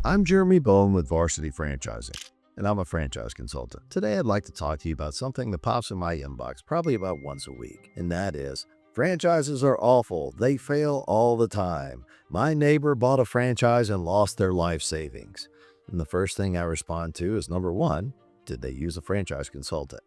I'm Jeremy Bowen with Varsity Franchising, and I'm a franchise consultant. Today, I'd like to talk to you about something that pops in my inbox probably about once a week, and that is, franchises are awful. They fail all the time. My neighbor bought a franchise and lost their life savings. And the first thing I respond to is, number one, did they use a franchise consultant?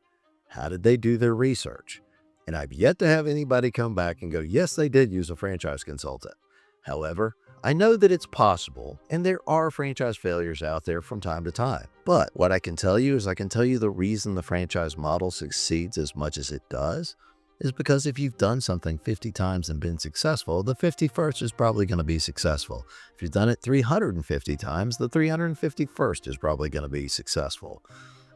How did they do their research? And I've yet to have anybody come back and go, yes, they did use a franchise consultant. However, I know that it's possible, and there are franchise failures out there from time to time. But what I can tell you is the reason the franchise model succeeds as much as it does is because if you've done something 50 times and been successful, the 51st is probably going to be successful. If you've done it 350 times, the 351st is probably going to be successful.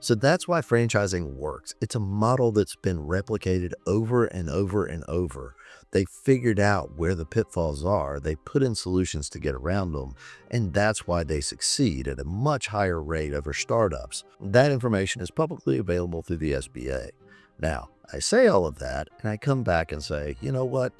So that's why franchising works. It's a model that's been replicated over and over and over. They figured out where the pitfalls are. They put in solutions to get around them. And that's why they succeed at a much higher rate over startups. That information is publicly available through the SBA. Now, I say all of that and I come back and say, you know what?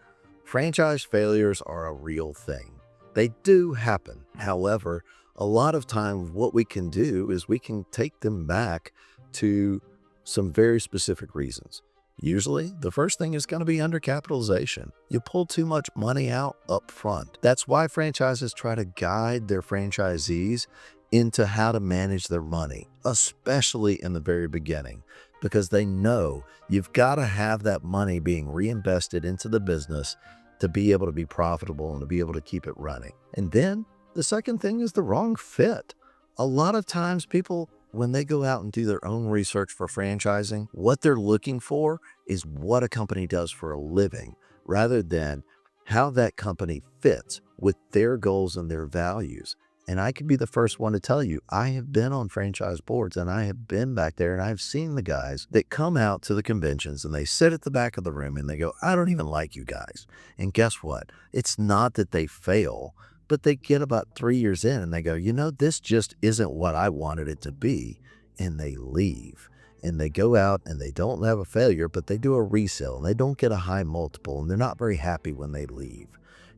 Franchise failures are a real thing. They do happen. However, a lot of times what we can do is we can take them back to some very specific reasons. Usually, the first thing is going to be undercapitalization. You pull too much money out up front. That's why franchises try to guide their franchisees into how to manage their money, especially in the very beginning, because they know you've got to have that money being reinvested into the business to be able to be profitable and to be able to keep it running. And then the second thing is the wrong fit. A lot of times people, when they go out and do their own research for franchising, what they're looking for is what a company does for a living rather than how that company fits with their goals and their values. And I could be the first one to tell you, I have been on franchise boards and I have been back there and I've seen the guys that come out to the conventions and they sit at the back of the room and they go, I don't even like you guys. And guess what? It's not that they fail, but they get about 3 years in and they go, you know, this just isn't what I wanted it to be. And they leave and they go out and they don't have a failure, but they do a resale and they don't get a high multiple and they're not very happy when they leave.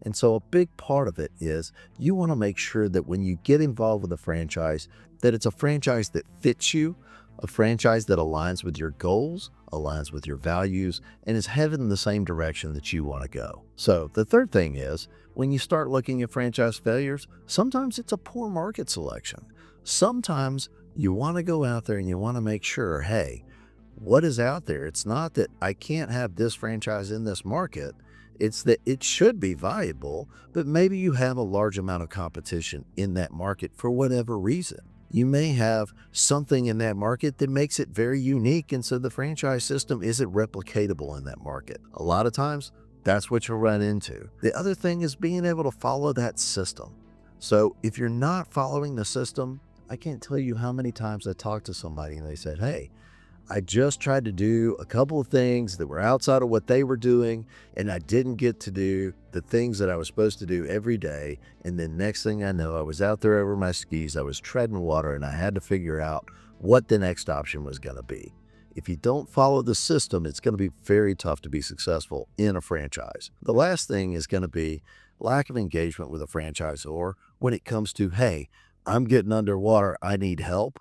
And so a big part of it is you want to make sure that when you get involved with a franchise, that it's a franchise that fits you, a franchise that aligns with your goals, aligns with your values, and is headed in the same direction that you want to go. So the third thing is, when you start looking at franchise failures, sometimes it's a poor market selection. Sometimes you want to go out there and you want to make sure, hey, what is out there? It's not that I can't have this franchise in this market. It's that it should be viable, but maybe you have a large amount of competition in that market for whatever reason. You may have something in that market that makes it very unique, and so the franchise system isn't replicatable in that market. A lot of times, that's what you'll run into. The other thing is being able to follow that system. So if you're not following the system, I can't tell you how many times I talked to somebody and they said, hey, I just tried to do a couple of things that were outside of what they were doing, and I didn't get to do the things that I was supposed to do every day. And then next thing I know, I was out there over my skis, I was treading water, and I had to figure out what the next option was going to be. If you don't follow the system, it's going to be very tough to be successful in a franchise. The last thing is going to be lack of engagement with a franchisor when it comes to, hey, I'm getting underwater, I need help.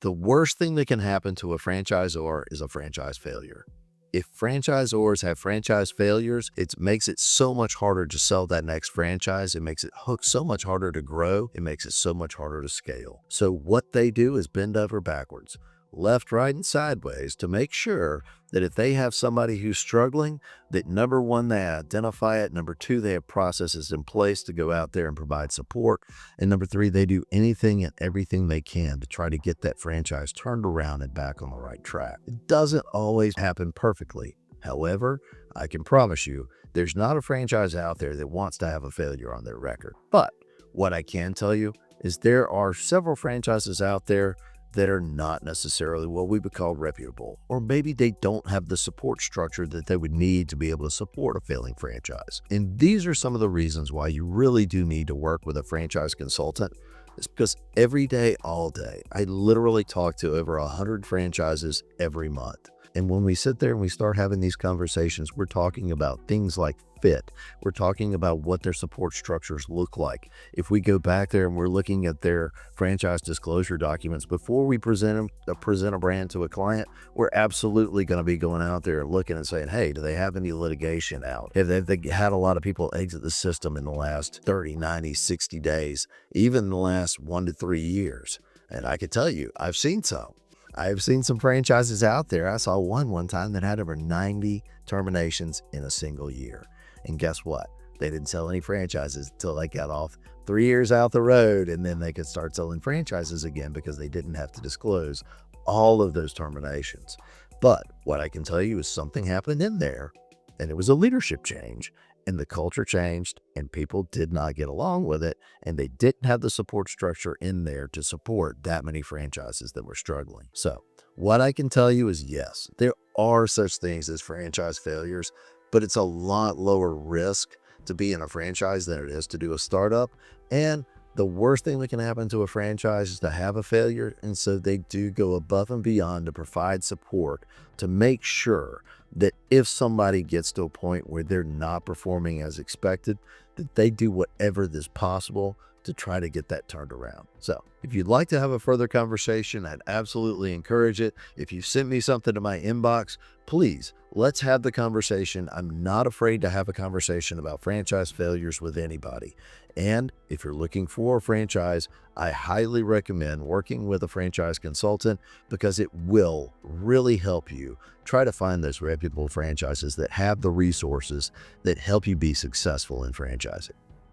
The worst thing that can happen to a franchisor is a franchise failure. If franchisors have franchise failures, it makes it so much harder to sell that next franchise. It makes it so much harder to grow. It makes it so much harder to scale. So what they do is bend over backwards, left, right, and sideways to make sure that if they have somebody who's struggling, that number one, they identify it. Number two, they have processes in place to go out there and provide support. And number three, they do anything and everything they can to try to get that franchise turned around and back on the right track. It doesn't always happen perfectly. However, I can promise you, there's not a franchise out there that wants to have a failure on their record. But what I can tell you is there are several franchises out there that are not necessarily what we would call reputable, or maybe they don't have the support structure that they would need to be able to support a failing franchise. And these are some of the reasons why you really do need to work with a franchise consultant. It's because every day, all day, I literally talk to over 100 franchises every month. And when we sit there and we start having these conversations, we're talking about things like fit. We're talking about what their support structures look like. If we go back there and we're looking at their franchise disclosure documents before we present a brand to a client, we're absolutely going to be going out there and looking and saying, hey, do they have any litigation out? Have they had a lot of people exit the system in the last 30, 90, 60 days, even the last 1 to 3 years? And I can tell you, I've seen some. I've seen some franchises out there. I saw one time that had over 90 terminations in a single year. And guess what? They didn't sell any franchises until they got off 3 years out the road, and then they could start selling franchises again because they didn't have to disclose all of those terminations. But what I can tell you is something happened in there, and it was a leadership change, and the culture changed, and people did not get along with it, and they didn't have the support structure in there to support that many franchises that were struggling. So what I can tell you is, yes, there are such things as franchise failures, but it's a lot lower risk to be in a franchise than it is to do a startup. And the worst thing that can happen to a franchise is to have a failure. And so they do go above and beyond to provide support to make sure that if somebody gets to a point where they're not performing as expected, that they do whatever is possible to try to get that turned around. So if you'd like to have a further conversation, I'd absolutely encourage it. If you sent me something to my inbox, please, let's have the conversation. I'm not afraid to have a conversation about franchise failures with anybody. And if you're looking for a franchise, I highly recommend working with a franchise consultant because it will really help you try to find those reputable franchises that have the resources that help you be successful in franchising.